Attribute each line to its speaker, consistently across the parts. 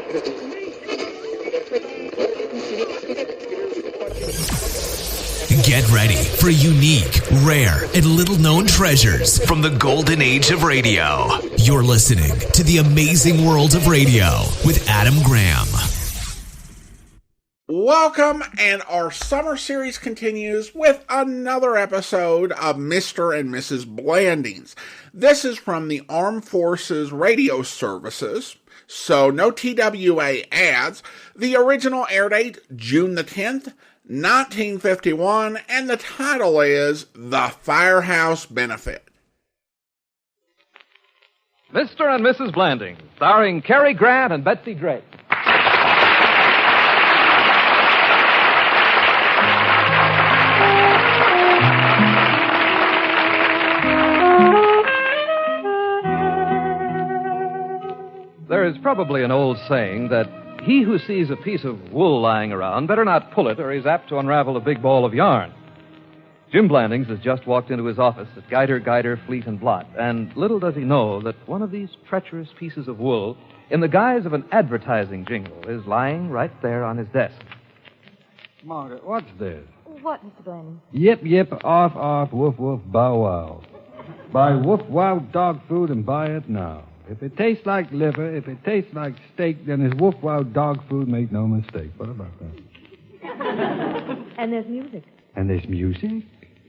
Speaker 1: Get ready for unique, rare, and little-known treasures from the golden age of radio. You're listening to The Amazing World of Radio with Adam Graham.
Speaker 2: Welcome, and our summer series continues with another episode of Mr. and Mrs. Blandings. This is from the Armed Forces Radio Services, so no TWA ads. The original air date, June the 10th, 1951, and the title is The Firehouse Benefit.
Speaker 3: Mr. and Mrs. Blandings, starring Cary Grant and Betsy Drake. There is probably an old saying that he who sees a piece of wool lying around better not pull it or he's apt to unravel a big ball of yarn. Jim Blandings has just walked into his office at Guider, Fleet and Blott, and little does he know that one of these treacherous pieces of wool, in the guise of an advertising jingle, is lying right there on his desk.
Speaker 4: Margaret, what's this?
Speaker 5: What, Mr. Blandings?
Speaker 4: Yip, yip, off, woof, woof, bow, wow. Buy woof, wow dog food and buy it now. If it tastes like liver, if it tastes like steak, then it's woof, wow dog food, make no mistake. What about that?
Speaker 5: And there's music.
Speaker 4: And there's music?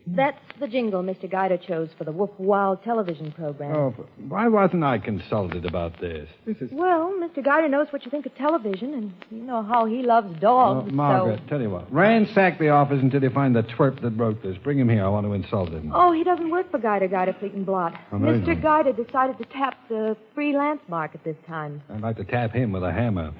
Speaker 5: That's the jingle Mr. Guider chose for the Woof Wow television program.
Speaker 4: Oh, why wasn't I consulted about this?
Speaker 5: Well, Mr. Guider knows what you think of television, and you know how he loves dogs.
Speaker 4: Margaret, tell you what. Ransack the office until you find the twerp that wrote this. Bring him here. I want to insult him.
Speaker 5: Oh, he doesn't work for Guider, Fleet and Blott. Mr. Guider decided to tap the freelance market this time.
Speaker 4: I'd like to tap him with a hammer.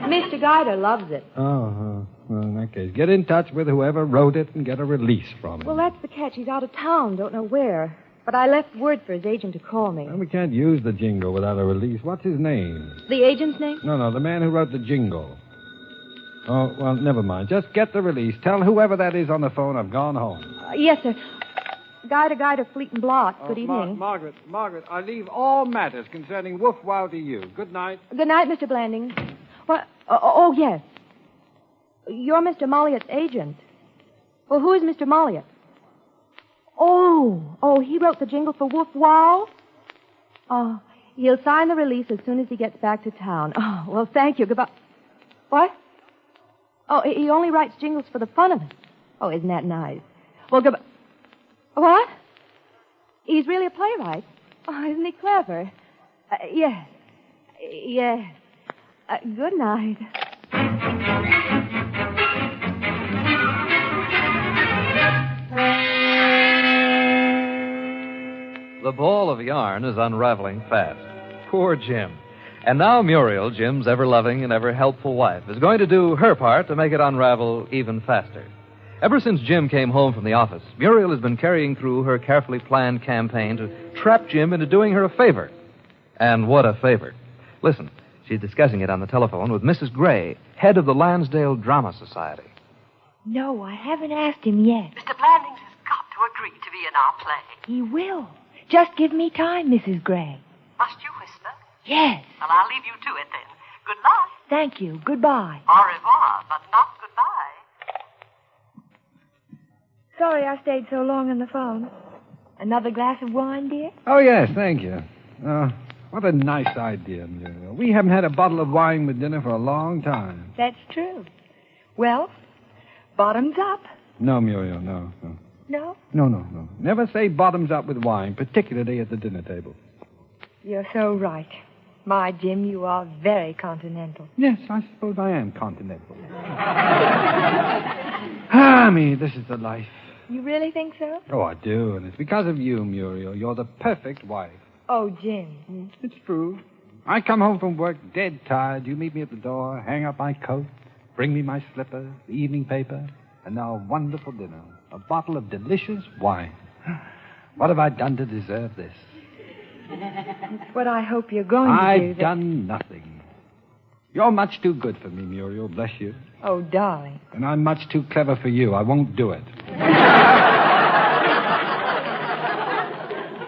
Speaker 5: Mr. Guider loves it.
Speaker 4: Well, in that case, get in touch with whoever wrote it and get a release from him.
Speaker 5: Well, that's the catch. He's out of town, don't know where. But I left word for his agent to call me.
Speaker 4: Well, we can't use the jingle without a release. What's his name?
Speaker 5: The agent's name?
Speaker 4: No, the man who wrote the jingle. Oh, well, never mind. Just get the release. Tell whoever that is on the phone I've gone home.
Speaker 5: Yes, sir. Guider, Fleet and Blott. Good evening.
Speaker 4: Margaret, I leave all matters concerning Woof Wow to you. Good night.
Speaker 5: Good night, Mr. Blandings. What? Oh, yes. You're Mr. Molliot's agent. Well, who is Mr. Molliot? Oh, he wrote the jingle for Woof Wow? Oh, he'll sign the release as soon as he gets back to town. Oh, well, thank you. Goodbye. What? Oh, he only writes jingles for the fun of it. Oh, isn't that nice? Well, goodbye. What? He's really a playwright? Oh, isn't he clever? Yes. Good night.
Speaker 3: The ball of yarn is unraveling fast. Poor Jim. And now Muriel, Jim's ever-loving and ever-helpful wife, is going to do her part to make it unravel even faster. Ever since Jim came home from the office, Muriel has been carrying through her carefully planned campaign to trap Jim into doing her a favor. And what a favor. Listen, she's discussing it on the telephone with Mrs. Gray, head of the Lansdale Drama Society.
Speaker 6: No, I haven't asked him yet.
Speaker 7: Mr. Blandings has got to agree to be in our play.
Speaker 6: He will. Just give me time, Mrs. Gray.
Speaker 7: Must you whisper?
Speaker 6: Yes.
Speaker 7: Well, I'll leave you to it then. Good night.
Speaker 6: Thank you. Goodbye.
Speaker 7: Au revoir, but not goodbye.
Speaker 6: Sorry I stayed so long on the phone. Another glass of wine, dear?
Speaker 4: Oh, yes, thank you. What a nice idea, Muriel. We haven't had a bottle of wine with dinner for a long time.
Speaker 6: That's true. Well, bottoms up.
Speaker 4: No, Muriel, no.
Speaker 6: No?
Speaker 4: No. Never say bottoms up with wine, particularly at the dinner table.
Speaker 6: You're so right. My Jim, you are very continental.
Speaker 4: Yes, I suppose I am continental. Me, this is the life.
Speaker 6: You really think so?
Speaker 4: Oh, I do, and it's because of you, Muriel. You're the perfect wife.
Speaker 6: Oh, Jim.
Speaker 4: It's true. I come home from work dead tired. You meet me at the door, hang up my coat, bring me my slippers, the evening paper, and now a wonderful dinner. A bottle of delicious wine. What have I done to deserve this?
Speaker 6: It's what I hope you're going to do.
Speaker 4: I've done nothing. You're much too good for me, Muriel, bless you.
Speaker 6: Oh, darling.
Speaker 4: And I'm much too clever for you. I won't do it.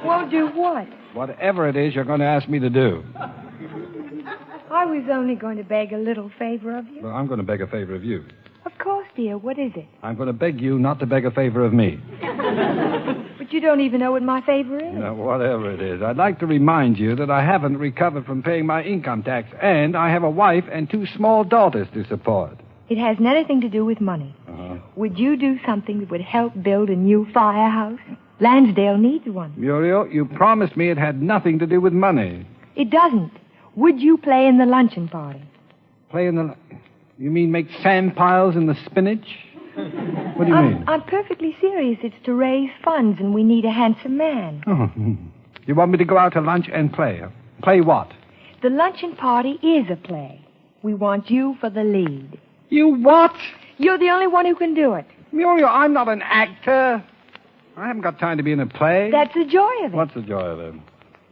Speaker 6: Won't do what?
Speaker 4: Whatever it is you're going to ask me to do.
Speaker 6: I was only going to beg a little favor of you.
Speaker 4: Well, I'm going to beg a favor of you.
Speaker 6: Of course, dear. What is it?
Speaker 4: I'm going to beg you not to beg a favor of me.
Speaker 6: But you don't even know what my favor is.
Speaker 4: Now, whatever it is, I'd like to remind you that I haven't recovered from paying my income tax, and I have a wife and 2 small daughters to support.
Speaker 6: It hasn't anything to do with money.
Speaker 4: Uh-huh.
Speaker 6: Would you do something that would help build a new firehouse? Lansdale needs one.
Speaker 4: Muriel, you promised me it had nothing to do with money.
Speaker 6: It doesn't. Would you play in the luncheon party?
Speaker 4: Play in the... You mean make sand piles in the spinach? What do you mean?
Speaker 6: I'm perfectly serious. It's to raise funds, and we need a handsome man.
Speaker 4: Oh. You want me to go out to lunch and play? Play what?
Speaker 6: The luncheon party is a play. We want you for the lead.
Speaker 4: You what?
Speaker 6: You're the only one who can do it.
Speaker 4: Muriel, I'm not an actor. I haven't got time to be in a play.
Speaker 6: That's the joy of it.
Speaker 4: What's the joy of it?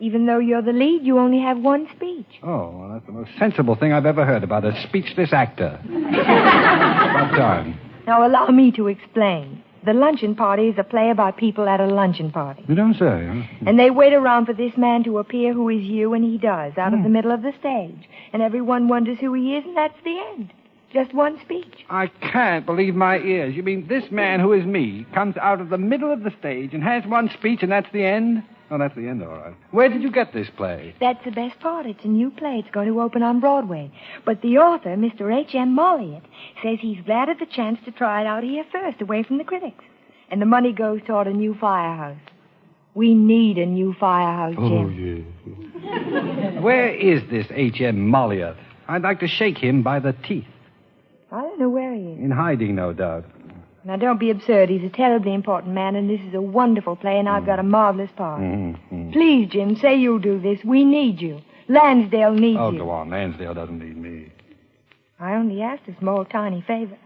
Speaker 6: Even though you're the lead, you only have one speech.
Speaker 4: Oh, well, that's the most sensible thing I've ever heard about a speechless actor. About time.
Speaker 6: Now, allow me to explain. The luncheon party is a play about people at a luncheon party.
Speaker 4: You don't say, huh?
Speaker 6: And they wait around for this man to appear who is you, and he does, out of the middle of the stage. And everyone wonders who he is, and that's the end. Just one speech.
Speaker 4: I can't believe my ears. You mean this man who is me comes out of the middle of the stage and has one speech, and that's the end? Oh, that's the end, all right. Where did you get this play?
Speaker 6: That's the best part. It's a new play. It's going to open on Broadway. But the author, Mr. H.M. Molliott, says he's glad of the chance to try it out here first, away from the critics. And the money goes toward a new firehouse. We need a new firehouse, Jim.
Speaker 4: Oh, yeah. Where is this H.M. Molliott? I'd like to shake him by the teeth.
Speaker 6: I don't know where he is.
Speaker 4: In hiding, no doubt.
Speaker 6: Now, don't be absurd. He's a terribly important man, and this is a wonderful play, and I've got a marvelous part. Please, Jim, say you'll do this. We need you. Lansdale needs you.
Speaker 4: Oh, go on. Lansdale doesn't need me.
Speaker 6: I only asked a small, tiny favor.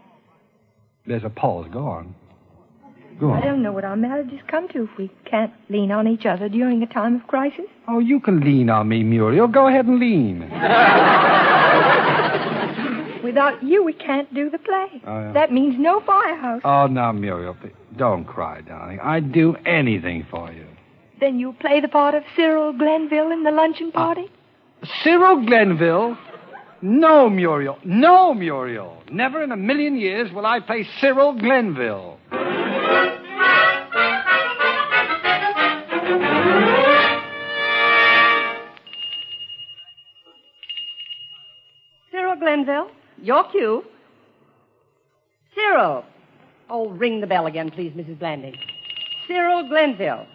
Speaker 4: There's a pause. Go on. Go on.
Speaker 6: I don't know what our marriage has come to if we can't lean on each other during a time of crisis.
Speaker 4: Oh, you can lean on me, Muriel. Go ahead and lean.
Speaker 6: Without you, we can't do the play.
Speaker 4: Oh, yeah.
Speaker 6: That means no firehouse.
Speaker 4: Oh, now, Muriel, don't cry, darling. I'd do anything for you.
Speaker 6: Then you'll play the part of Cyril Glenville in the luncheon party?
Speaker 4: Cyril Glenville? No, Muriel. No, Muriel. Never in a million years will I play Cyril Glenville.
Speaker 8: Cyril Glenville, your cue. Cyril. Oh, ring the bell again, please, Mrs. Blandings. Cyril Glenville.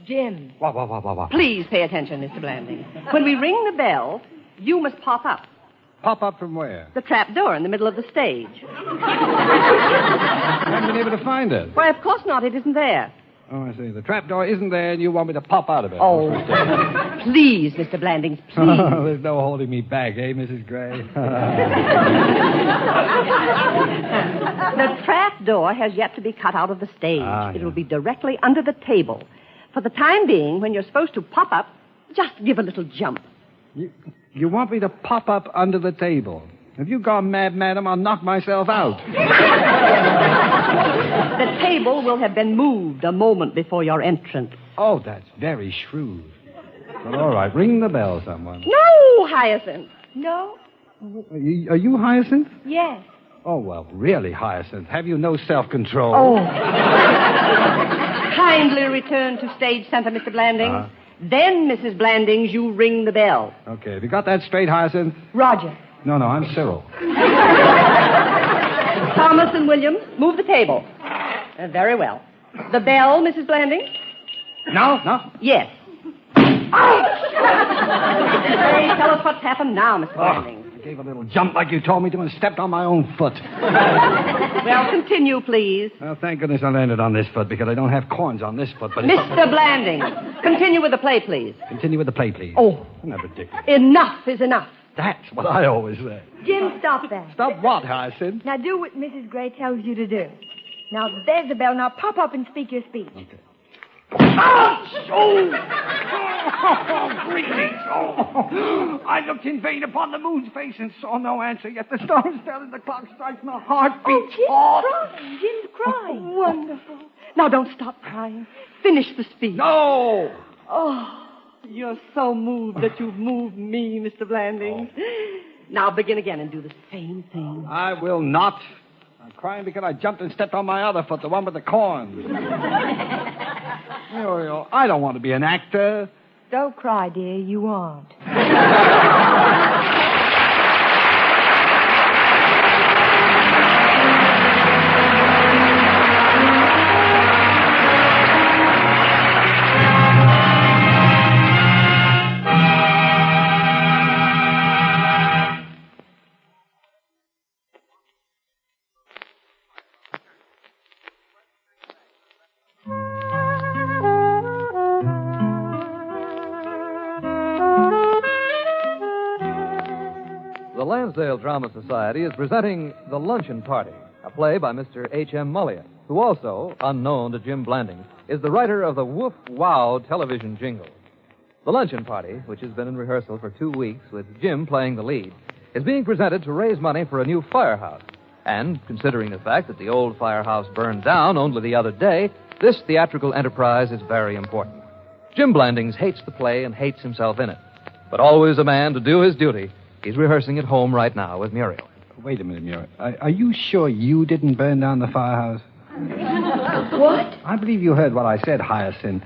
Speaker 6: Jim.
Speaker 4: Wah.
Speaker 8: Please pay attention, Mr. Blandings. When we ring the bell, you must pop up.
Speaker 4: Pop up from where?
Speaker 8: The trap door in the middle of the stage.
Speaker 4: I haven't been able to find it.
Speaker 8: Why, of course not. It isn't there.
Speaker 4: Oh, I see. The trapdoor isn't there, and you want me to pop out of it.
Speaker 8: Oh, please, Mr. Blandings, please.
Speaker 4: There's no holding me back, eh, Mrs. Gray?
Speaker 8: The trap door has yet to be cut out of the stage.
Speaker 4: Yeah.
Speaker 8: It will be directly under the table. For the time being, when you're supposed to pop up, just give a little jump.
Speaker 4: You want me to pop up under the table? Have you gone mad, madam? I'll knock myself out.
Speaker 8: The table will have been moved a moment before your entrance.
Speaker 4: Oh, that's very shrewd. Well, all right, ring the bell, someone.
Speaker 8: No, Hyacinth.
Speaker 6: No?
Speaker 4: Are you Hyacinth?
Speaker 6: Yes.
Speaker 4: Oh, well, really, Hyacinth. Have you no self-control?
Speaker 8: Oh. Kindly return to stage center, Mr. Blandings. Then, Mrs. Blandings, you ring the bell.
Speaker 4: Okay, have you got that straight, Hyacinth?
Speaker 6: Roger.
Speaker 4: No, I'm Cyril.
Speaker 8: Thomas and Williams, move the table. Very well. The bell, Mrs. Blandings?
Speaker 4: No.
Speaker 8: Yes. Hey, tell us what's happened now, Mr. Blandings.
Speaker 4: I gave a little jump like you told me to and stepped on my own foot.
Speaker 8: Well, continue, please.
Speaker 4: Well, thank goodness I landed on this foot because I don't have corns on this foot. But
Speaker 8: Mr. Blandings, continue with the play, please.
Speaker 4: Continue with the play, please.
Speaker 8: Oh.
Speaker 4: Isn't that ridiculous?
Speaker 8: Enough is enough.
Speaker 4: That's what I always say.
Speaker 6: Jim, stop that.
Speaker 4: Stop what, Hyacinth?
Speaker 6: Now do what Mrs. Gray tells you to do. Now, there's the bell. Now pop up and speak your speech.
Speaker 4: Okay. Oh, greetings. Oh, I looked in vain upon the moon's face and saw no answer, yet the stars fell and the clock strikes my heart beats
Speaker 6: Jim's crying. Jim's crying.
Speaker 8: Wonderful. Now, don't stop crying. Finish the speech.
Speaker 4: No!
Speaker 6: Oh,
Speaker 8: You're so moved that you've moved me, Mr. Blandings. Now begin again and do the same thing.
Speaker 4: I will not. I'm crying because I jumped and stepped on my other foot, the one with the corns. Muriel, I don't want to be an actor.
Speaker 6: Don't cry, dear. You aren't.
Speaker 3: The Lansdale Drama Society is presenting The Luncheon Party, a play by Mr. H.M. Mulliott, who also, unknown to Jim Blandings, is the writer of the Woof Wow television jingle. The Luncheon Party, which has been in rehearsal for 2 weeks with Jim playing the lead, is being presented to raise money for a new firehouse. And, considering the fact that the old firehouse burned down only the other day, this theatrical enterprise is very important. Jim Blandings hates the play and hates himself in it. But always a man to do his duty. He's rehearsing at home right now with Muriel.
Speaker 4: Wait a minute, Muriel. Are you sure you didn't burn down the firehouse?
Speaker 6: What?
Speaker 4: I believe you heard what I said, Hyacinth.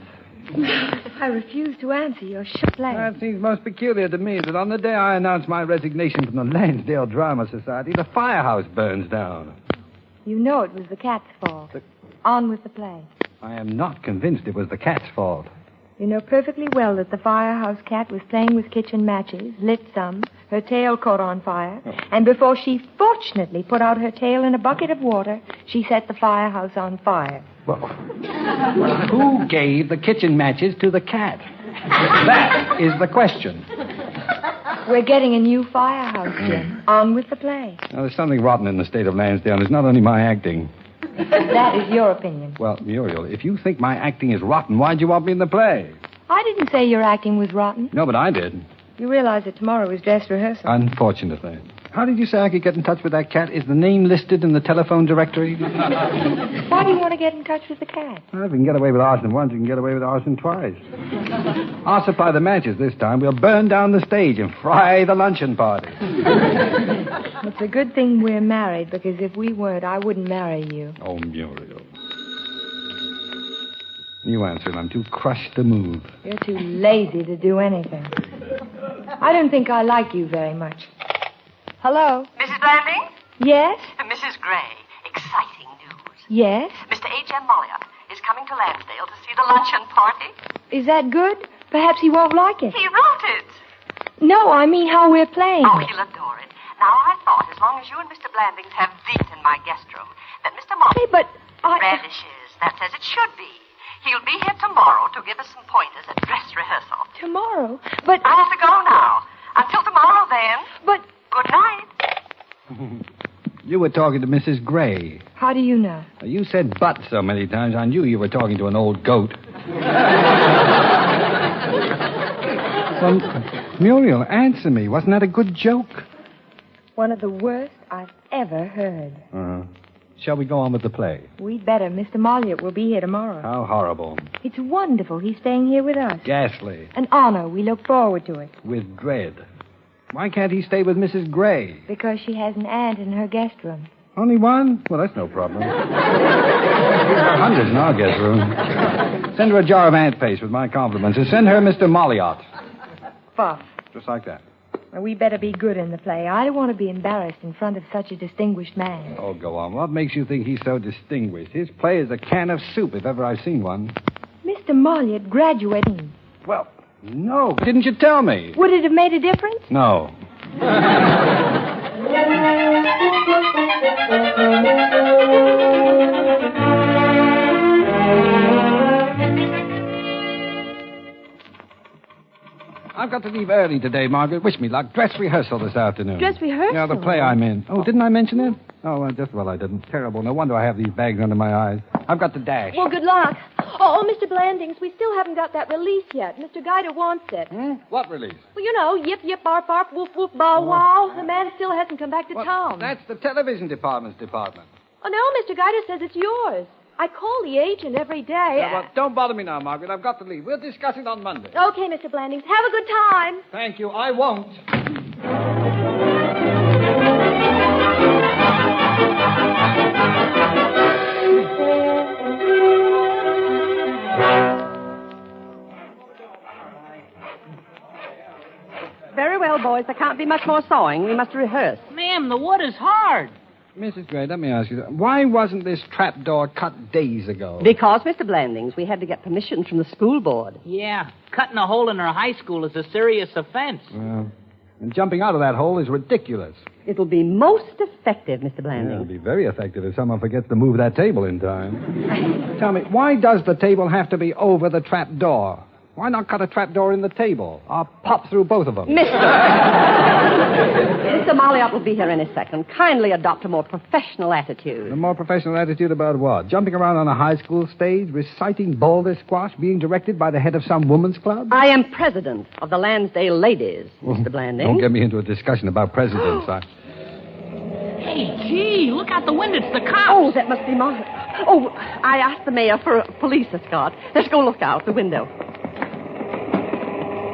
Speaker 6: I refuse to answer your play.
Speaker 4: That seems most peculiar to me that on the day I announced my resignation from the Lansdale Drama Society, the firehouse burns down.
Speaker 6: You know it was the cat's fault. On with the play.
Speaker 4: I am not convinced it was the cat's fault.
Speaker 6: You know perfectly well that the firehouse cat was playing with kitchen matches, lit some, her tail caught on fire, and before she fortunately put out her tail in a bucket of water, she set the firehouse on fire.
Speaker 4: Well, who gave the kitchen matches to the cat? That is the question.
Speaker 6: We're getting a new firehouse, Jim. On with the play.
Speaker 4: Now, there's something rotten in the state of Lansdale. It's not only my acting.
Speaker 6: That is your opinion.
Speaker 4: Well, Muriel, if you think my acting is rotten, why'd you want me in the play?
Speaker 6: I didn't say your acting was rotten.
Speaker 4: No, but I did.
Speaker 6: You realize that tomorrow is dress rehearsal.
Speaker 4: Unfortunately. How did you say I could get in touch with that cat? Is the name listed in the telephone directory?
Speaker 6: Why do you want to get in touch with the cat?
Speaker 4: Well, if we can get away with arson once, we can get away with arson twice. I'll supply the matches this time. We'll burn down the stage and fry the luncheon party.
Speaker 6: It's a good thing we're married, because if we weren't, I wouldn't marry you.
Speaker 4: Oh, Muriel. You answer it. I'm too crushed to move.
Speaker 6: You're too lazy to do anything. I don't think I like you very much. Hello?
Speaker 7: Mrs. Blandings?
Speaker 6: Yes?
Speaker 7: Mrs. Gray, exciting news.
Speaker 6: Yes?
Speaker 7: Mr. H.M. Mulliott is coming to Lansdale to see the luncheon party.
Speaker 6: Is that good? Perhaps he won't like it.
Speaker 7: He wrote it.
Speaker 6: No, I mean how we're playing.
Speaker 7: Oh, he'll adore it. Now, I thought as long as you and Mr. Blandings have these in my guest room, that Mr. Mulliott...
Speaker 6: Hey, but I...
Speaker 7: Radishes, that's as it should be. He'll be here tomorrow to give us some pointers at dress rehearsal.
Speaker 6: Tomorrow? But...
Speaker 7: I have to go now. Until tomorrow, then.
Speaker 6: But...
Speaker 7: Good night.
Speaker 4: You were talking to Mrs. Gray.
Speaker 6: How do you know?
Speaker 4: You said but so many times, I knew you were talking to an old goat. Well, Muriel, answer me. Wasn't that a good joke?
Speaker 6: One of the worst I've ever heard.
Speaker 4: Uh-huh. Shall we go on with the play?
Speaker 6: We'd better. Mr. Mulliott will be here tomorrow.
Speaker 4: How horrible.
Speaker 6: It's wonderful. He's staying here with us.
Speaker 4: Ghastly.
Speaker 6: An honor. We look forward to it.
Speaker 4: With dread. Why can't he stay with Mrs. Gray?
Speaker 6: Because she has an aunt in her guest room.
Speaker 4: Only one? Well, that's no problem. Hundreds in our guest room. Send her a jar of ant paste with my compliments, and send her Mr. Mulliott.
Speaker 6: Fuff.
Speaker 4: Just like that.
Speaker 6: Well, we better be good in the play. I don't want to be embarrassed in front of such a distinguished man.
Speaker 4: Oh, go on. What makes you think he's so distinguished? His play is a can of soup, if ever I've seen one.
Speaker 6: Mr. Mulliott graduating.
Speaker 4: Well, no. Didn't you tell me?
Speaker 6: Would it have made a difference?
Speaker 4: No. I've got to leave early today, Margaret. Wish me luck. Dress rehearsal this afternoon.
Speaker 5: Dress rehearsal?
Speaker 4: Yeah, the play I'm in. Oh, didn't I mention it? Oh, just well, I didn't. Terrible. No wonder I have these bags under my eyes. I've got to dash.
Speaker 5: Well, good luck. Oh, Mr. Blandings, we still haven't got that release yet. Mr. Guider wants it.
Speaker 4: What release?
Speaker 5: Well, you know, yip, yip, barf, barf, woof, woof, bow, wow. The man still hasn't come back to town.
Speaker 4: That's the television department's department.
Speaker 5: Oh, no, Mr. Guider says it's yours. I call the agent every day.
Speaker 4: Well, don't bother me now, Margaret. I've got to leave. We'll discuss it on Monday.
Speaker 5: Okay, Mr. Blandings. Have a good time.
Speaker 4: Thank you. I won't.
Speaker 8: Very well, boys. There can't be much more sawing. We must rehearse.
Speaker 9: Ma'am, the wood is hard.
Speaker 4: Mrs. Gray, let me ask you, why wasn't this trapdoor cut days ago?
Speaker 8: Because, Mr. Blandings, we had to get permission from the school board.
Speaker 9: Yeah, cutting a hole in our high school is a serious offense.
Speaker 4: Well, and jumping out of that hole is ridiculous.
Speaker 8: It'll be most effective, Mr.
Speaker 4: Yeah,
Speaker 8: Blandings.
Speaker 4: it'll be very effective if someone forgets to move that table in time. Tell me, why does the table have to be over the trapdoor? Why not cut a trapdoor in the table? I'll pop through both of them.
Speaker 8: Mr. Molliot will be here in a second. Kindly adopt a more professional attitude.
Speaker 4: A more professional attitude about what? Jumping around on a high school stage, reciting boulder squash, being directed by the head of some woman's club?
Speaker 8: I am president of the Lansdale Ladies, Mr. Blandings.
Speaker 4: Don't get me into a discussion about presidents.
Speaker 9: Hey, gee, look out the window. It's the cops.
Speaker 8: Oh, that must be Molliot. Oh, I asked the mayor for a police escort. Let's go look out the window.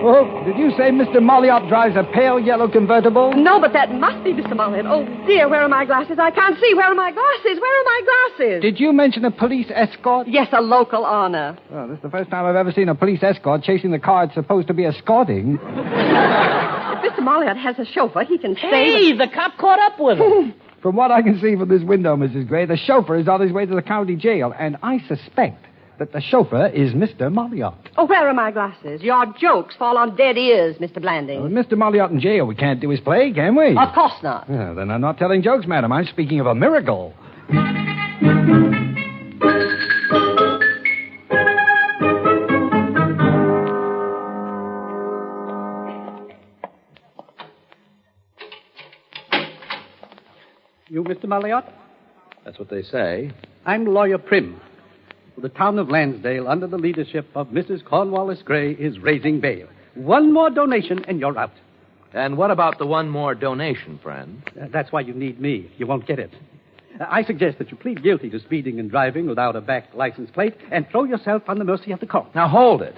Speaker 4: Oh, did you say Mr. Molliot drives a pale yellow convertible?
Speaker 8: No, but that must be Mr. Molliot. Oh, dear, where are my glasses? I can't see. Where are my glasses? Where are my glasses?
Speaker 4: Did you mention a police escort?
Speaker 8: Yes, a local honor.
Speaker 4: Well, this is the first time I've ever seen a police escort chasing the car it's supposed to be escorting.
Speaker 8: If Mr. Molliot has a chauffeur, he can stay.
Speaker 9: Hey, the cop caught up with him.
Speaker 4: From what I can see from this window, Mrs. Gray, the chauffeur is on his way to the county jail, and I suspect that the chauffeur is Mr. Molliot.
Speaker 8: Oh, where are my glasses? Your jokes fall on dead ears, Mr. Blandings.
Speaker 4: With Mr. Molliot in jail, we can't do his play, can we?
Speaker 8: Of course not.
Speaker 4: Yeah, then I'm not telling jokes, madam. I'm speaking of a miracle.
Speaker 10: You, Mr. Molliot?
Speaker 3: That's what they say.
Speaker 10: I'm Lawyer Prim. The town of Lansdale, under the leadership of Mrs. Cornwallis Gray, is raising bail. One more donation, and you're out.
Speaker 3: And what about the one more donation, friend?
Speaker 10: That's why you need me. You won't get it. I suggest that you plead guilty to speeding and driving without a back license plate and throw yourself on the mercy of the court.
Speaker 3: Now, hold it.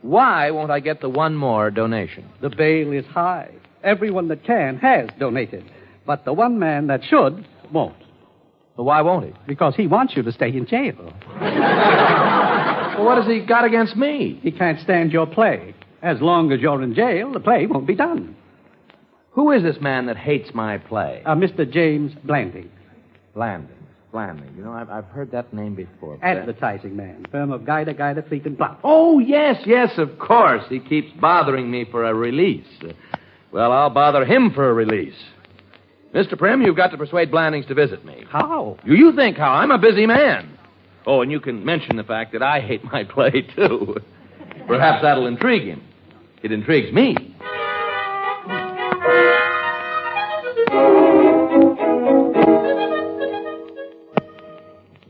Speaker 3: Why won't I get the one more donation?
Speaker 10: The bail is high. Everyone that can has donated. But the one man that should won't.
Speaker 3: Well, why won't he?
Speaker 10: Because he wants you to stay in jail.
Speaker 3: Well, what has he got against me?
Speaker 10: He can't stand your play. As long as you're in jail, the play won't be done.
Speaker 3: Who is this man that hates my play?
Speaker 10: Mr. James Blandings.
Speaker 3: Blandings. You know, I've heard that name before.
Speaker 10: Advertising man. Firm of Guida, Fleet, and Plot.
Speaker 3: Oh, yes, of course. He keeps bothering me for a release. Well, I'll bother him for a release. Mr. Prim, you've got to persuade Blandings to visit me.
Speaker 10: How?
Speaker 3: You think how? I'm a busy man. Oh, and you can mention the fact that I hate my play, too. Perhaps that'll intrigue him. It intrigues me.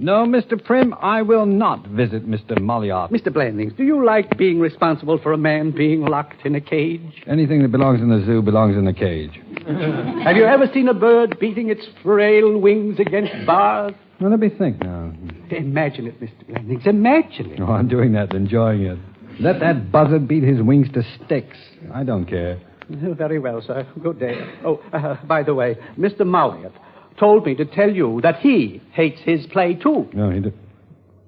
Speaker 4: No, Mr. Prim, I will not visit Mr. Molliot.
Speaker 10: Mr. Blandings, do you like being responsible for a man being locked in a cage?
Speaker 4: Anything that belongs in the zoo belongs in a cage.
Speaker 10: Have you ever seen a bird beating its frail wings against bars?
Speaker 4: Well, let me think now.
Speaker 10: Imagine it, Mr. Blandings. Imagine it.
Speaker 4: Oh, I'm doing that, enjoying it. Let that buzzard beat his wings to sticks. I don't care.
Speaker 10: Very well, sir. Good day. Oh, by the way, Mr. Molliot told me to tell you that he hates his play, too.
Speaker 4: No,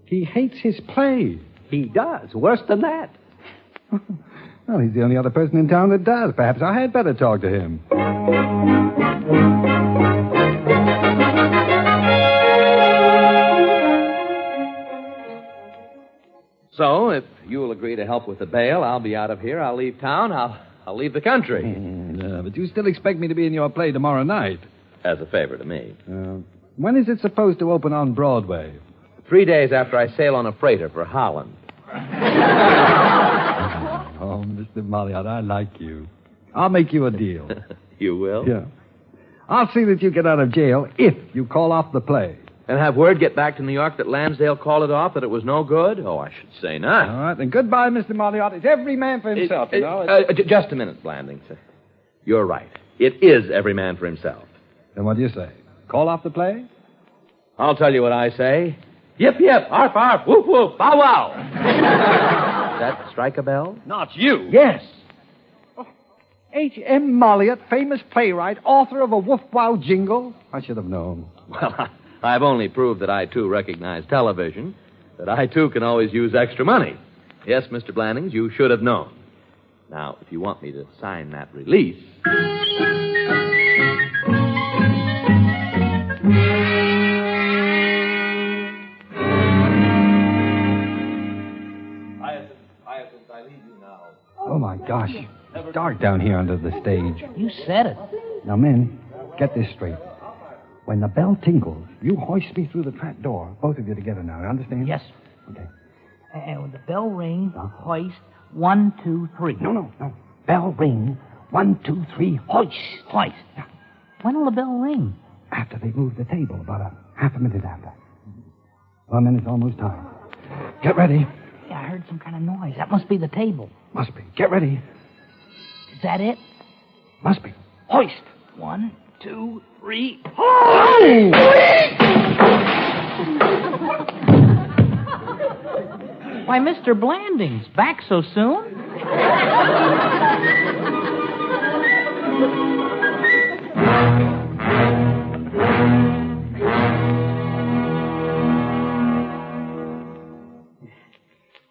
Speaker 4: he hates his play.
Speaker 10: He does. Worse than that.
Speaker 4: Well, he's the only other person in town that does. Perhaps I had better talk to him.
Speaker 3: So, if you'll agree to help with the bail, I'll be out of here. I'll leave town. I'll leave the country.
Speaker 4: But you still expect me to be in your play tomorrow night.
Speaker 3: As a favor to me.
Speaker 4: When is it supposed to open on Broadway?
Speaker 3: 3 days after I sail on a freighter for Holland.
Speaker 4: Oh, Mr. Molliot, I like you. I'll make you a deal.
Speaker 3: You will?
Speaker 4: Yeah. I'll see that you get out of jail if you call off the play.
Speaker 3: And have word get back to New York that Lansdale called it off, that it was no good? Oh, I should say not.
Speaker 4: All right, then goodbye, Mr. Molliot. It's every man for himself, you know.
Speaker 3: Just a minute, Blandings. You're right. It is every man for himself.
Speaker 4: Then what do you say? Call off the play?
Speaker 3: I'll tell you what I say.
Speaker 10: Yip, yip, arf, arf, whoop, whoop, bow, wow.
Speaker 3: That strike a bell?
Speaker 10: Not you.
Speaker 4: Yes. H.M. Molliot, famous playwright, author of a woof-wow jingle. I should have known.
Speaker 3: Well, I've only proved that I, too, recognize television, that I, too, can always use extra money. Yes, Mr. Blandings, you should have known. Now, if you want me to sign that release... Hyacinth, I leave you now.
Speaker 4: Oh, my gosh. It's dark down here under the stage.
Speaker 9: You said it.
Speaker 4: Now, men, get this straight. When the bell tinkles, you hoist me through the trap door. Both of you together now, you understand?
Speaker 9: Yes.
Speaker 4: Okay.
Speaker 9: And when the bell rings, hoist, 1, 2, 3.
Speaker 4: No. Bell ring. 1, 2, 3, hoist.
Speaker 9: Hoist.
Speaker 4: Yeah.
Speaker 9: When will the bell ring?
Speaker 4: After they move the table, about a half a minute after. Well, then it's almost time. Get ready.
Speaker 9: Yeah, I heard some kind of noise. That must be the table.
Speaker 4: Must be. Get ready.
Speaker 9: Is that it?
Speaker 4: Must be. Hoist.
Speaker 9: 1, 2, 3. Why, Mr. Blandings, back so soon?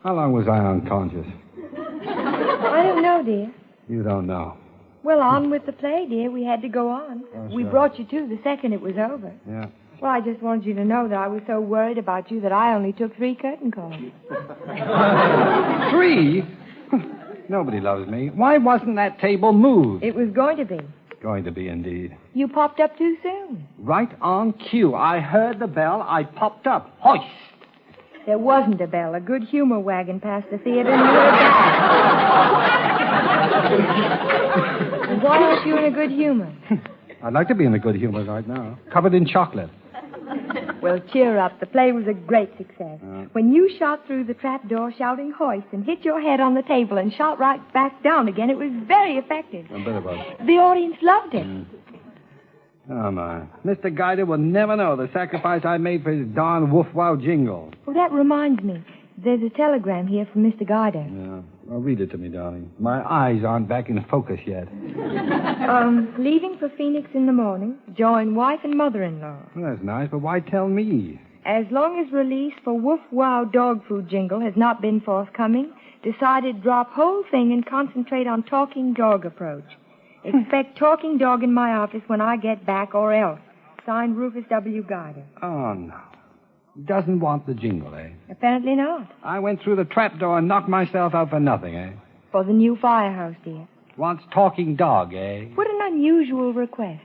Speaker 4: How long was I unconscious?
Speaker 6: I don't know, dear.
Speaker 4: You don't know.
Speaker 6: Well, on with the play, dear. We had to go on.
Speaker 4: Oh,
Speaker 6: We
Speaker 4: sure.
Speaker 6: brought you to the second it was over.
Speaker 4: Yeah.
Speaker 6: Well, I just wanted you to know that I was so worried about you that I only took 3 curtain calls.
Speaker 4: 3? Nobody loves me. Why wasn't that table moved?
Speaker 6: It was going to be.
Speaker 4: Going to be, indeed.
Speaker 6: You popped up too soon.
Speaker 4: Right on cue. I heard the bell. I popped up. Hoist.
Speaker 6: There wasn't a bell. A good humor wagon passed the theater and you heard that. And why aren't you in a good humor?
Speaker 4: I'd like to be in a good humor right now. Covered in chocolate.
Speaker 6: Well, cheer up. The play was a great success. When you shot through the trap door shouting hoist and hit your head on the table and shot right back down again, it was very effective.
Speaker 4: I bet about it.
Speaker 6: The audience loved it.
Speaker 4: Oh, my. Mr. Guider will never know the sacrifice I made for his darn woof-wow jingle.
Speaker 6: Well, that reminds me. There's a telegram here from Mr. Guider.
Speaker 4: Yeah. Well, read it to me, darling. My eyes aren't back in focus yet.
Speaker 6: Leaving for Phoenix in the morning. Join wife and mother-in-law.
Speaker 4: Well, that's nice, but why tell me?
Speaker 6: As long as release for Woof Wow dog food jingle has not been forthcoming, decided drop whole thing and concentrate on talking dog approach. Expect talking dog in my office when I get back or else. Signed, Rufus W. Guider.
Speaker 4: Oh, no. Doesn't want the jingle, eh?
Speaker 6: Apparently not.
Speaker 4: I went through the trap door and knocked myself out for nothing, eh?
Speaker 6: For the new Firehouse, dear.
Speaker 4: Wants talking dog, eh?
Speaker 6: What an unusual request.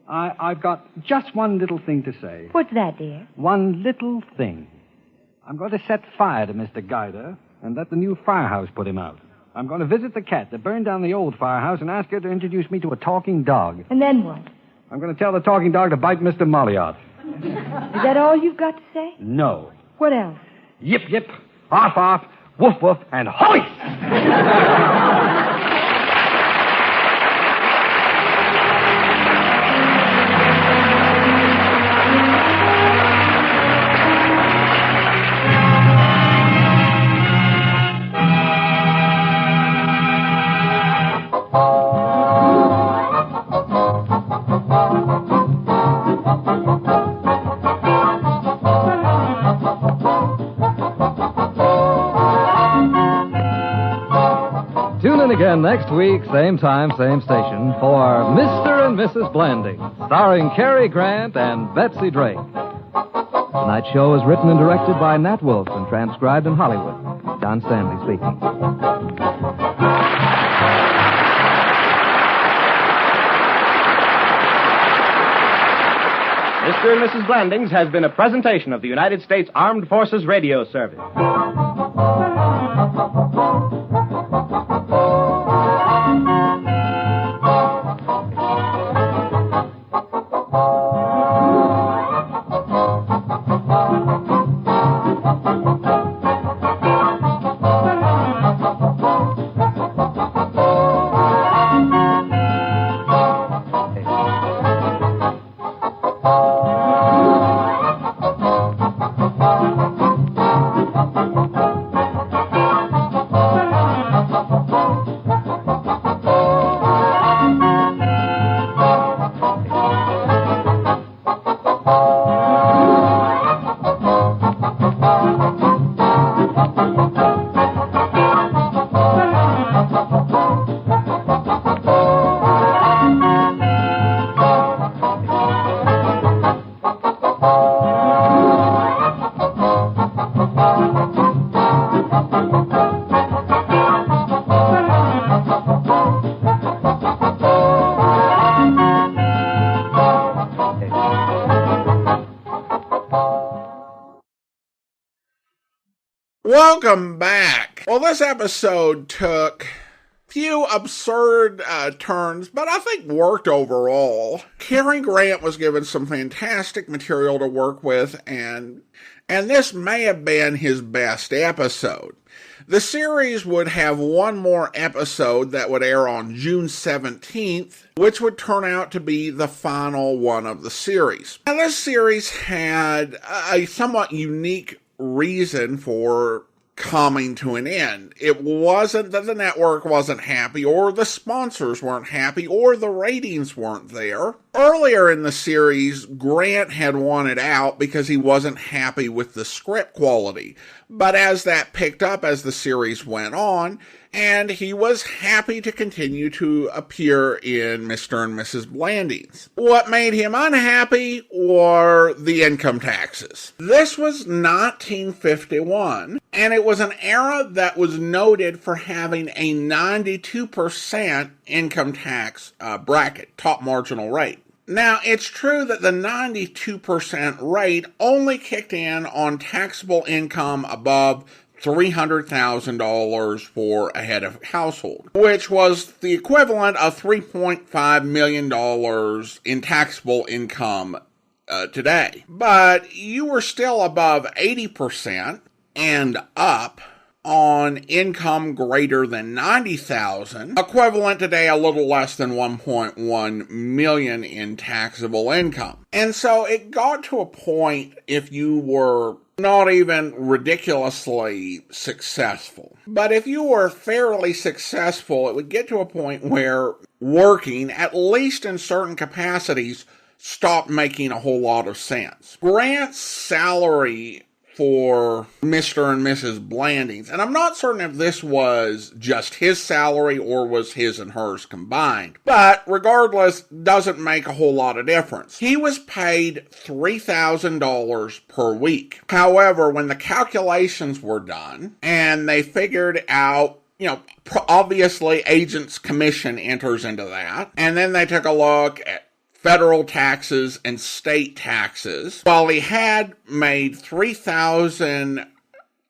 Speaker 4: I've got just one little thing to say.
Speaker 6: What's that, dear?
Speaker 4: One little thing. I'm going to set fire to Mr. Guider and let the new Firehouse put him out. I'm going to visit the cat that burned down the old Firehouse and ask her to introduce me to a talking dog.
Speaker 6: And then what?
Speaker 4: I'm going to tell the talking dog to bite Mr. Molliot.
Speaker 6: Is that all you've got to say?
Speaker 4: No.
Speaker 6: What else?
Speaker 4: Yip, yip, arf, arf, woof, woof, and hoist!
Speaker 3: Again next week, same time, same station, for Mr. and Mrs. Blandings, starring Cary Grant and Betsy Drake. Tonight's show is written and directed by Nat Wolff and transcribed in Hollywood. John Stanley speaking.
Speaker 11: Mr. and Mrs. Blandings has been a presentation of the United States Armed Forces Radio Service.
Speaker 2: Welcome back. Well, this episode took few absurd turns, but I think worked overall. Cary Grant was given some fantastic material to work with, and this may have been his best episode. The series would have one more episode that would air on June 17th, which would turn out to be the final one of the series. Now, this series had a somewhat unique reason for coming to an end. It wasn't that the network wasn't happy, or the sponsors weren't happy, or the ratings weren't there. Earlier in the series, Grant had wanted out because he wasn't happy with the script quality. But as that picked up as the series went on, and he was happy to continue to appear in Mr. and Mrs. Blandings. What made him unhappy were the income taxes. This was 1951, and it was an era that was noted for having a 92% income tax bracket, top marginal rate. Now, it's true that the 92% rate only kicked in on taxable income above $300,000 for a head of household, which was the equivalent of $3.5 million in taxable income today. But you were still above 80% and up on income greater than $90,000, equivalent today a little less than $1.1 million in taxable income. And so it got to a point, if you were not even ridiculously successful, but if you were fairly successful, it would get to a point where working, at least in certain capacities, stopped making a whole lot of sense. Grant's salary for Mr. and Mrs. Blandings, and I'm not certain if this was just his salary or was his and hers combined, but regardless, doesn't make a whole lot of difference. He was paid $3,000 per week. However, when the calculations were done and they figured out, obviously agent's commission enters into that, and then they took a look at federal taxes and state taxes. While he had made $3,000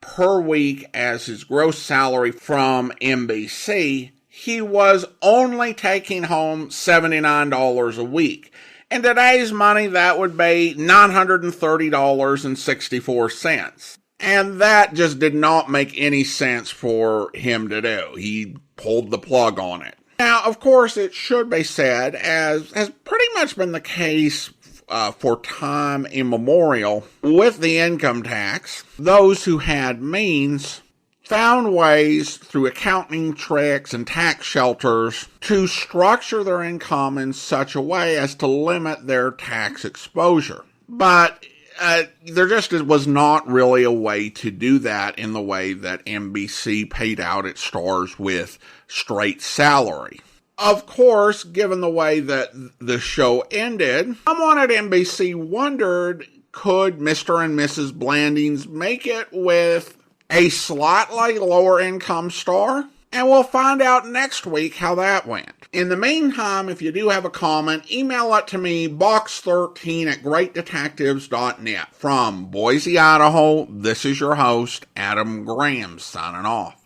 Speaker 2: per week as his gross salary from NBC, he was only taking home $79 a week. In today's money, that would be $930.64. And that just did not make any sense for him to do. He pulled the plug on it. Now, of course, it should be said, as has pretty much been the case for time immemorial with the income tax, those who had means found ways through accounting tricks and tax shelters to structure their income in such a way as to limit their tax exposure. But there just was not really a way to do that in the way that NBC paid out its stars with straight salary. Of course, given the way that the show ended, someone at NBC wondered, could Mr. and Mrs. Blandings make it with a slightly lower income star? And we'll find out next week how that went. In the meantime, if you do have a comment, email it to me, box13@greatdetectives.net. From Boise, Idaho, this is your host, Adam Graham, signing off.